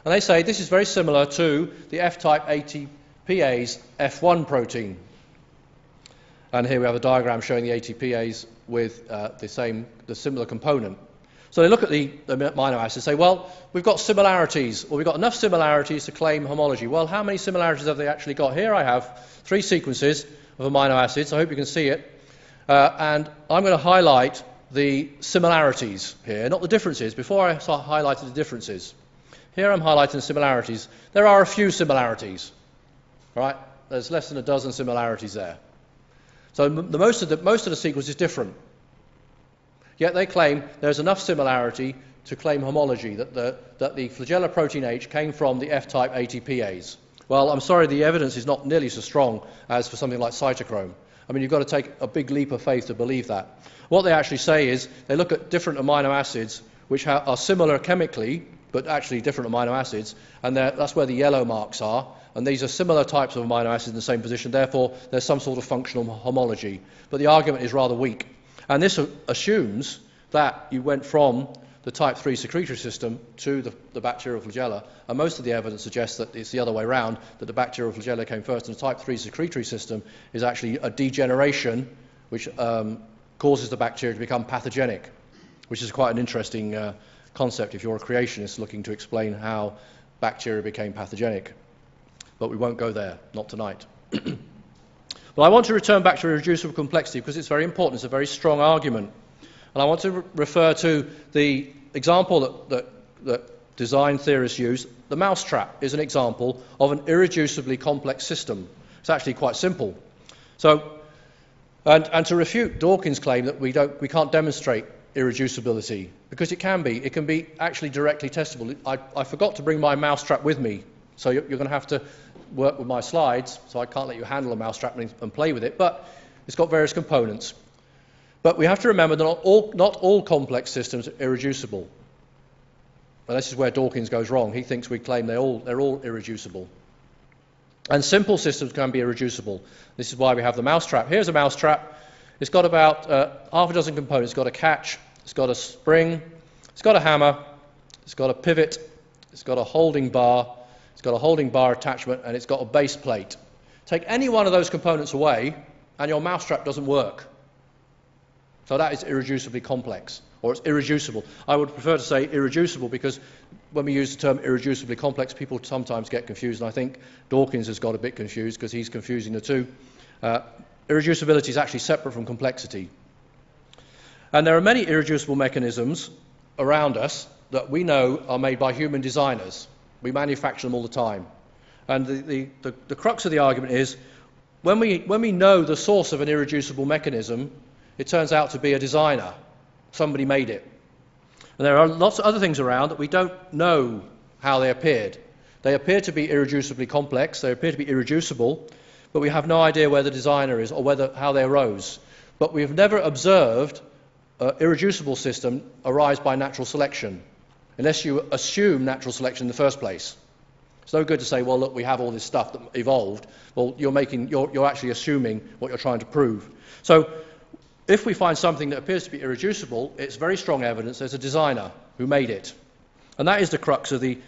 A: And they say this is very similar to the F-type ATPase F1 protein. And here we have a diagram showing the ATPase with the similar component. So they look at the amino acids and say, well, we've got similarities, or we've got enough similarities to claim homology. Well, how many similarities have they actually got? Here I have 3 sequences of amino acids. I hope you can see it. And I'm going to highlight the similarities here, not the differences. Before I start highlighting the differences, here I'm highlighting the similarities. There are a few similarities, right? There's less than a dozen similarities there. So most of the sequence is different. Yet they claim there's enough similarity to claim homology, that the flagella protein H came from the F-type ATPase. Well, I'm sorry, the evidence is not nearly so strong as for something like cytochrome. I mean, you've got to take a big leap of faith to believe that. What they actually say is they look at different amino acids which are similar chemically, but actually different amino acids, and that's where the yellow marks are. And these are similar types of amino acids in the same position, therefore there's some sort of functional homology. But the argument is rather weak. And this assumes that you went from the type 3 secretory system to the bacterial flagella, and most of the evidence suggests that it's the other way around, that the bacterial flagella came first, and the type 3 secretory system is actually a degeneration which causes the bacteria to become pathogenic, which is quite an interesting concept if you're a creationist looking to explain how bacteria became pathogenic. But we won't go there, not tonight. But I want to return back to irreducible complexity because it's very important. It's a very strong argument. And I want to refer to the example that design theorists use. The mousetrap is an example of an irreducibly complex system. It's actually quite simple. So, and to refute Dawkins' claim that we can't demonstrate irreducibility, because it can be actually directly testable. I forgot to bring my mousetrap with me, so you're going to have to work with my slides, so I can't let you handle a mousetrap and play with it, but it's got various components. But we have to remember that not all complex systems are irreducible. And this is where Dawkins goes wrong. He thinks we claim they're all irreducible. And simple systems can be irreducible. This is why we have the mousetrap. Here's a mousetrap. It's got about half a dozen components. It's got a catch, it's got a spring, it's got a hammer, it's got a pivot, it's got a holding bar, it's got a holding bar attachment, and it's got a base plate. Take any one of those components away, and your mousetrap doesn't work. So that is irreducibly complex, or it's irreducible. I would prefer to say irreducible because when we use the term irreducibly complex, people sometimes get confused, and I think Dawkins has got a bit confused because he's confusing the two. Irreducibility is actually separate from complexity. And there are many irreducible mechanisms around us that we know are made by human designers. We manufacture them all the time. And the crux of the argument is when we know the source of an irreducible mechanism, it turns out to be a designer. Somebody made it. And there are lots of other things around that we don't know how they appeared. They appear to be irreducibly complex, they appear to be irreducible, but we have no idea where the designer is or how they arose. But we've never observed an irreducible system arise by natural selection, unless you assume natural selection in the first place. It's no good to say, well, look, we have all this stuff that evolved. Well, you're actually assuming what you're trying to prove. So if we find something that appears to be irreducible, it's very strong evidence there's a designer who made it. And that is the crux of the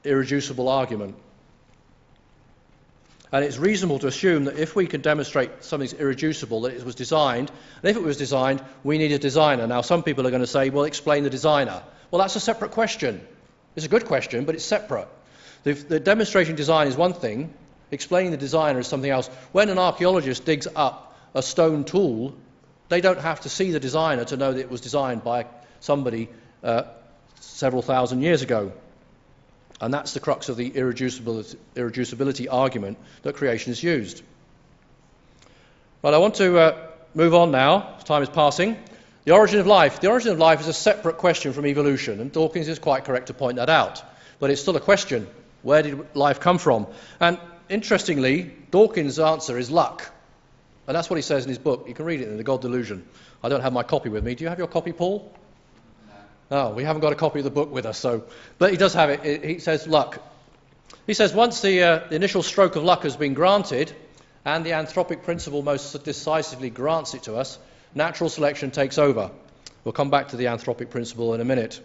A: irreducible argument. And it's reasonable to assume that if we can demonstrate something's irreducible, that it was designed, and if it was designed, we need a designer. Now, some people are going to say, well, explain the designer. Well, that's a separate question. It's a good question, but it's separate. The demonstrating design is one thing. Explaining the designer is something else. When an archaeologist digs up a stone tool, they don't have to see the designer to know that it was designed by somebody several thousand years ago. And that's the crux of the irreducibility argument that creation is used. Right, I want to move on now. Time is passing. The origin of life. The origin of life is a separate question from evolution, and Dawkins is quite correct to point that out. But it's still a question. Where did life come from? And interestingly, Dawkins' answer is luck. And that's what he says in his book. You can read it in The God Delusion. I don't have my copy with me. Do you have your copy, Paul? No, we haven't got a copy of the book with us, but he does have it. He says luck. He says once the initial stroke of luck has been granted, and the anthropic principle most decisively grants it to us, natural selection takes over. We'll come back to the anthropic principle in a minute.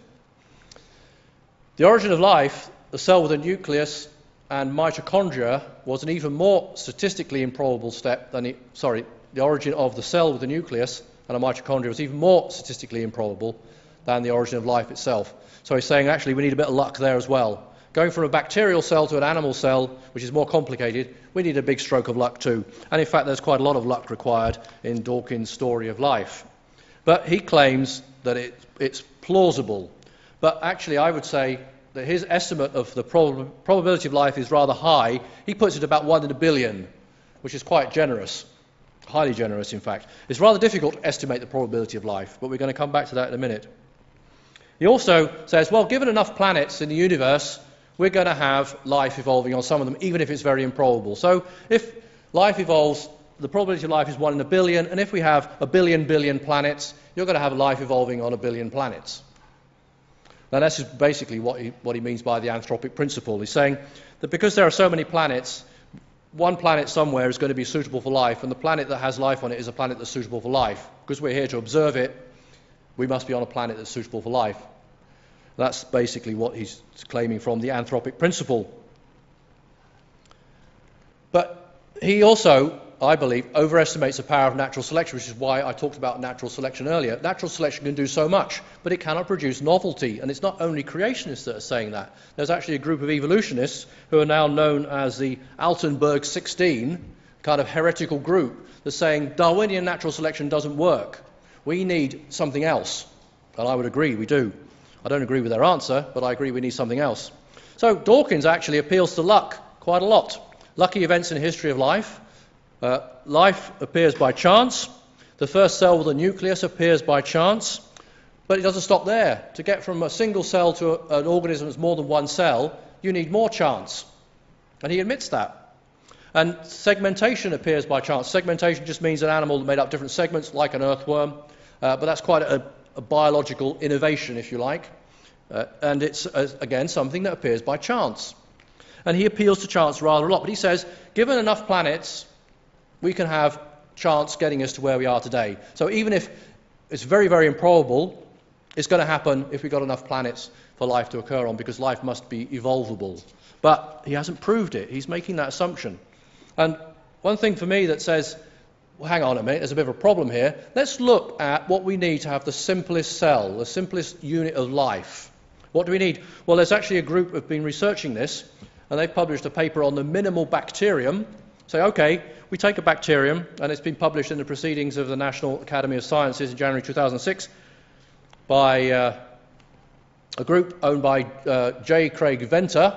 A: The origin of life, the cell with a nucleus and mitochondria, was an even more statistically improbable step than the origin of the cell with a nucleus and a mitochondria was even more statistically improbable than the origin of life itself. So he's saying actually we need a bit of luck there as well. Going from a bacterial cell to an animal cell, which is more complicated, we need a big stroke of luck too. And in fact there's quite a lot of luck required in Dawkins' story of life. But he claims that it's plausible. But actually I would say that his estimate of the probability of life is rather high. He puts it about 1 in a billion, which is quite generous. Highly generous, in fact. It's rather difficult to estimate the probability of life, but we're going to come back to that in a minute. He also says, well, given enough planets in the universe, we're going to have life evolving on some of them, even if it's very improbable. So if life evolves, the probability of life is 1 in a billion, and if we have a billion planets, you're going to have life evolving on a billion planets. Now that's just basically what he means by the anthropic principle. He's saying that because there are so many planets, one planet somewhere is going to be suitable for life, and the planet that has life on it is a planet that's suitable for life. Because we're here to observe it, we must be on a planet that's suitable for life. That's basically what he's claiming from the anthropic principle. But he also, I believe, overestimates the power of natural selection, which is why I talked about natural selection earlier. Natural selection can do so much, but it cannot produce novelty. And it's not only creationists that are saying that. There's actually a group of evolutionists who are now known as the Altenberg 16, kind of heretical group, that's saying Darwinian natural selection doesn't work. We need something else. And I would agree, we do. I don't agree with their answer, but I agree we need something else. So Dawkins actually appeals to luck quite a lot. Lucky events in the history of life. Life appears by chance. The first cell with a nucleus appears by chance. But it doesn't stop there. To get from a single cell to an organism that's more than one cell, you need more chance. And he admits that. And segmentation appears by chance. Segmentation just means an animal that made up different segments, like an earthworm. But that's quite a biological innovation, if you like. And it's, again, something that appears by chance. And he appeals to chance rather a lot. But he says, given enough planets, we can have chance getting us to where we are today. So even if it's very, very improbable, it's going to happen if we've got enough planets for life to occur on, because life must be evolvable. But he hasn't proved it. He's making that assumption. And one thing for me that says, well, hang on a minute, there's a bit of a problem here. Let's look at what we need to have the simplest cell, the simplest unit of life. What do we need? Well, there's actually a group who have been researching this, and they've published a paper on the minimal bacterium. Say, okay, we take a bacterium, and it's been published in the Proceedings of the National Academy of Sciences in January 2006 by a group owned by J. Craig Venter.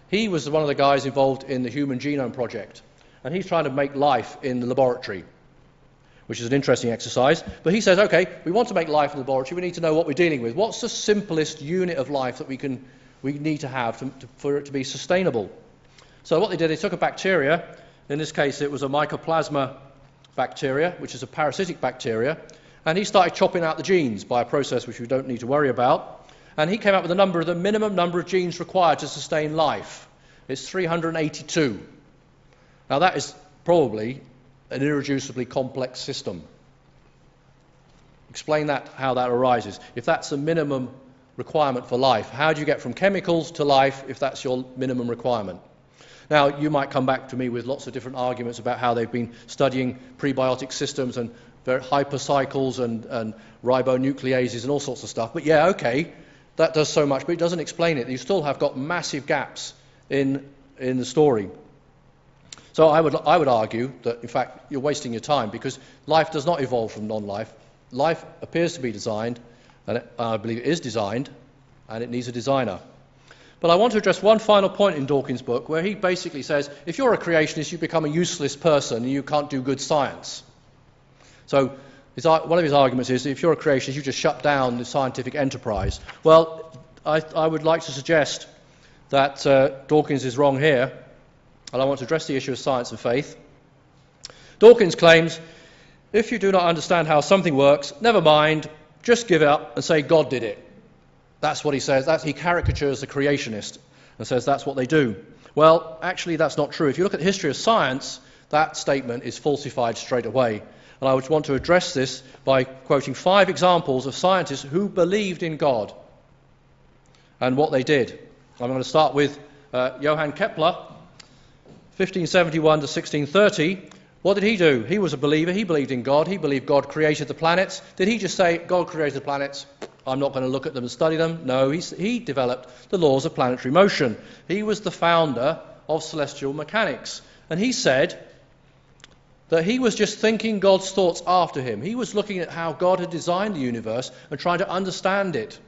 A: He was one of the guys involved in the Human Genome Project, and he's trying to make life in the laboratory, which is an interesting exercise. But he says, okay, we want to make life in the laboratory, we need to know what we're dealing with. What's the simplest unit of life that we need to have for it to be sustainable? So what they did, they took a bacteria. In this case, it was a mycoplasma bacteria, which is a parasitic bacteria, and he started chopping out the genes by a process which we don't need to worry about, and he came up with the minimum number of genes required to sustain life. It's 382. Now that is probably an irreducibly complex system. Explain that, how that arises. If that's the minimum requirement for life, how do you get from chemicals to life if that's your minimum requirement? Now, you might come back to me with lots of different arguments about how they've been studying prebiotic systems and hypercycles and ribonucleases and all sorts of stuff. But yeah, okay, that does so much, but it doesn't explain it. You still have got massive gaps in the story. So I would argue that, in fact, you're wasting your time, because life does not evolve from non-life. Life appears to be designed, and I believe it is designed, and it needs a designer. But I want to address one final point in Dawkins' book, where he basically says, if you're a creationist, you become a useless person and you can't do good science. So one of his arguments is that if you're a creationist, you just shut down the scientific enterprise. Well, I would like to suggest that Dawkins is wrong here, and I want to address the issue of science and faith. Dawkins claims, if you do not understand how something works, never mind, just give up and say God did it. That's what he says. He caricatures the creationist and says that's what they do. Well, actually, that's not true. If you look at the history of science, that statement is falsified straight away. And I would want to address this by quoting 5 examples of scientists who believed in God and what they did. I'm going to start with Johann Kepler, 1571 to 1630. What did he do? He was a believer. He believed in God. He believed God created the planets. Did he just say, God created the planets, I'm not going to look at them and study them? No, he developed the laws of planetary motion. He was the founder of celestial mechanics. And he said that he was just thinking God's thoughts after him. He was looking at how God had designed the universe and trying to understand it.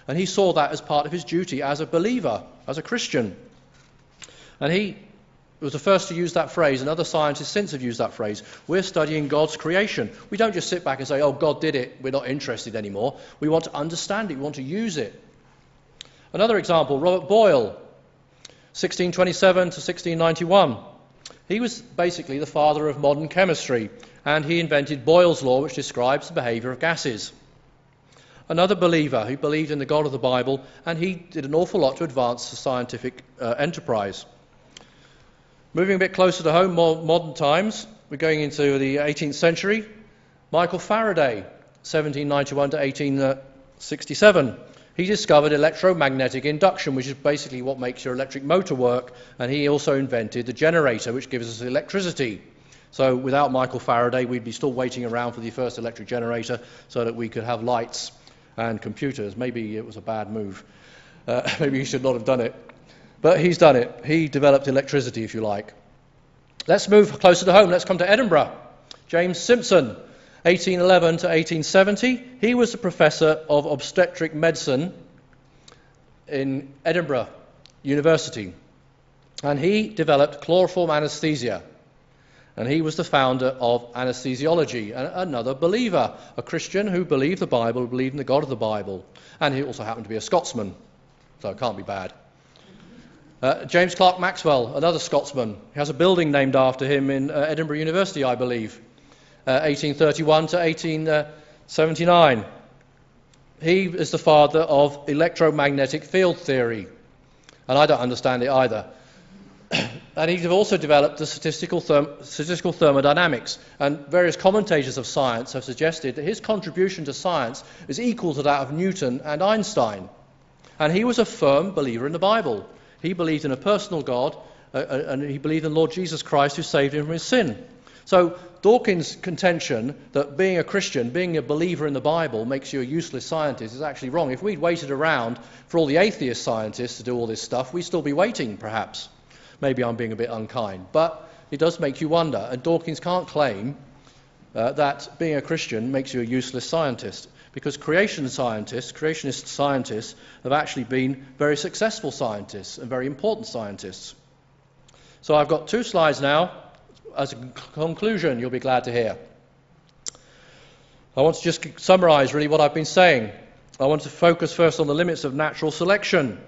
A: And he saw that as part of his duty as a believer, as a Christian. And he was the first to use that phrase, and other scientists since have used that phrase. We're studying God's creation. We don't just sit back and say, oh, God did it, we're not interested anymore. We want to understand it, we want to use it. Another example, Robert Boyle, 1627 to 1691. He was basically the father of modern chemistry, and he invented Boyle's law, which describes the behavior of gases. Another believer who believed in the God of the Bible, and he did an awful lot to advance the scientific enterprise. Moving a bit closer to home, more modern times, we're going into the 18th century. Michael Faraday, 1791 to 1867. He discovered electromagnetic induction, which is basically what makes your electric motor work, and he also invented the generator, which gives us electricity. So without Michael Faraday, we'd be still waiting around for the first electric generator so that we could have lights and computers. Maybe it was a bad move. Maybe he should not have done it. But he's done it. He developed electricity, if you like. Let's move closer to home. Let's come to Edinburgh. James Simpson, 1811 to 1870. He was the professor of obstetric medicine in Edinburgh University. And he developed chloroform anesthesia. And he was the founder of anesthesiology, and another believer, a Christian who believed the Bible, believed in the God of the Bible. And he also happened to be a Scotsman, so it can't be bad. James Clerk Maxwell, another Scotsman. He has a building named after him in Edinburgh University, I believe, 1831 to 1879. He is the father of electromagnetic field theory, and I don't understand it either. And he also developed the statistical thermodynamics, and various commentators of science have suggested that his contribution to science is equal to that of Newton and Einstein. And he was a firm believer in the Bible. He believed in a personal God, and he believed in Lord Jesus Christ who saved him from his sin. So Dawkins' contention that being a Christian, being a believer in the Bible, makes you a useless scientist is actually wrong. If we'd waited around for all the atheist scientists to do all this stuff, we'd still be waiting, perhaps. Maybe I'm being a bit unkind. But it does make you wonder, and Dawkins can't claim that being a Christian makes you a useless scientist, because creationist scientists have actually been very successful scientists and very important scientists. So I've got 2 slides now. As a conclusion, you'll be glad to hear. I want to just summarize really what I've been saying. I want to focus first on the limits of natural selection.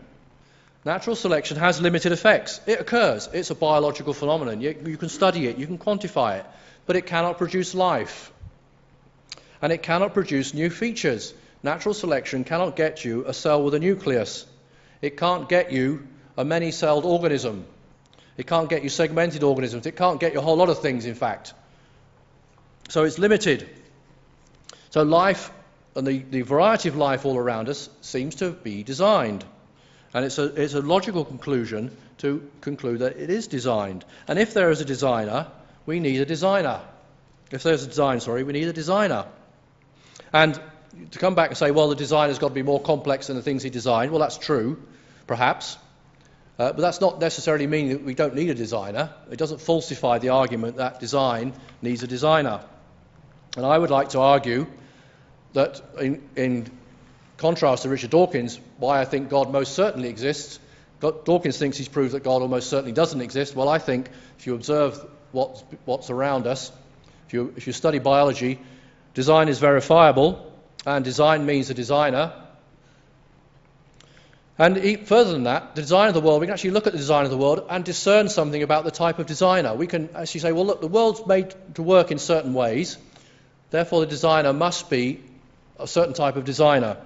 A: Natural selection has limited effects. It occurs. It's a biological phenomenon. You can study it, you can quantify it, but it cannot produce life. And it cannot produce new features. Natural selection cannot get you a cell with a nucleus. It can't get you a many-celled organism. It can't get you segmented organisms. It can't get you a whole lot of things, in fact. So it's limited. So life, and the variety of life all around us, seems to be designed. And it's a logical conclusion to conclude that it is designed. And if there is a designer, we need a designer. If there's a design, we need a designer. And to come back and say, well, the designer's got to be more complex than the things he designed, well, that's true, perhaps. But that's not necessarily mean that we don't need a designer. It doesn't falsify the argument that design needs a designer. And I would like to argue that in contrast to Richard Dawkins, why I think God most certainly exists. Dawkins thinks he's proved that God almost certainly doesn't exist. Well, I think if you observe what's around us, if you study biology, design is verifiable, and design means a designer. And further than that, the design of the world, we can actually look at the design of the world and discern something about the type of designer. We can actually say, well, look, the world's made to work in certain ways, therefore the designer must be a certain type of designer.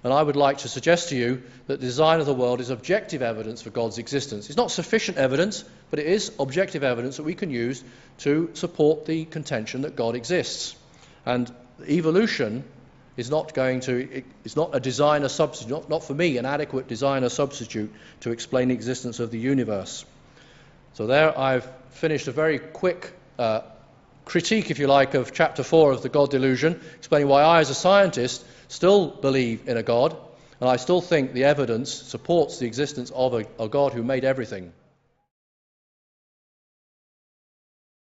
A: And I would like to suggest to you that the design of the world is objective evidence for God's existence. It's not sufficient evidence, but it is objective evidence that we can use to support the contention that God exists. And evolution is not it's not a designer substitute, not for me, an adequate designer substitute to explain the existence of the universe. So there I've finished a very quick critique, if you like, of chapter 4 of The God Delusion, explaining why I, as a scientist, still believe in a God, and I still think the evidence supports the existence of a God who made everything.